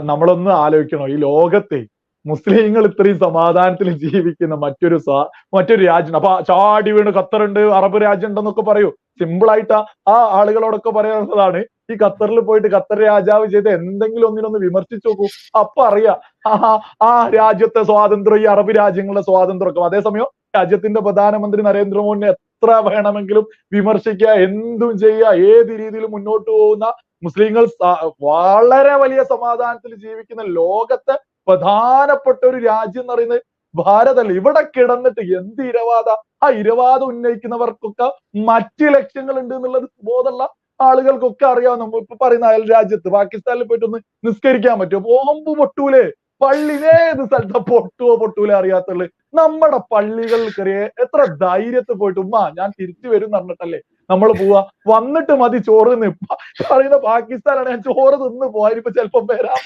നമ്മളൊന്ന് ആലോചിക്കണം. ഈ ലോകത്തെ മുസ്ലിങ്ങൾ ഇത്രയും സമാധാനത്തിൽ ജീവിക്കുന്ന മറ്റൊരു രാജ്യം. അപ്പൊ ചാടി വീണ് ഖത്തറുണ്ട്, അറബ് രാജ്യം ഉണ്ടെന്നൊക്കെ പറയൂ. സിമ്പിൾ ആയിട്ട് ആ ആളുകളോടൊക്കെ പറയാനുള്ളതാണ്, ഈ ഖത്തറിൽ പോയിട്ട് ഖത്തർ രാജാവ് ചെയ്ത് എന്തെങ്കിലും ഒന്നിനൊന്ന് വിമർശിച്ചു നോക്കൂ. അപ്പൊ അറിയാം ആ രാജ്യത്തെ സ്വാതന്ത്ര്യം, ഈ അറബ് രാജ്യങ്ങളുടെ സ്വാതന്ത്ര്യമൊക്കെ. അതേസമയം രാജ്യത്തിന്റെ പ്രധാനമന്ത്രി നരേന്ദ്രമോദിനെ എത്ര വേണമെങ്കിലും വിമർശിക്കുക, എന്തും ചെയ്യുക, ഏത് രീതിയിൽ മുന്നോട്ട് പോകുന്ന മുസ്ലിങ്ങൾ വളരെ വലിയ സമാധാനത്തിൽ ജീവിക്കുന്ന ലോകത്തെ പ്രധാനപ്പെട്ട ഒരു രാജ്യം എന്ന് പറയുന്നത് ഭാരതല്ലേ. ഇവിടെ കിടന്നിട്ട് എന്ത് ഇരവാദ, ആ ഇരവാദം ഉന്നയിക്കുന്നവർക്കൊക്കെ മറ്റ് ലക്ഷ്യങ്ങൾ ഉണ്ട് എന്നുള്ളത് ബോധമുള്ള ആളുകൾക്കൊക്കെ അറിയാം. നമ്മൾ ഇപ്പൊ പറയുന്ന അയൽ രാജ്യത്ത് പാകിസ്ഥാനിൽ പോയിട്ടൊന്ന് നിസ്കരിക്കാൻ പറ്റുമോ? ബോംബ് പൊട്ടൂലേ? ഏത് സ്ഥലത്ത് പൊട്ടൂല അറിയാത്തുള്ളു. നമ്മുടെ പള്ളികളിൽ കയറിയ എത്ര ധൈര്യത്തിൽ പോയിട്ട് ഉമ്മ ഞാൻ തിരിച്ചു വരും എന്ന് പറഞ്ഞിട്ടല്ലേ നമ്മൾ പോവാ. വന്നിട്ട് മതി ചോറ് പറയുന്ന പാകിസ്ഥാനാണ്, ഞാൻ ചോറ് തിന്ന് പോയാൽ ഇപ്പൊ ചിലപ്പം വരാം.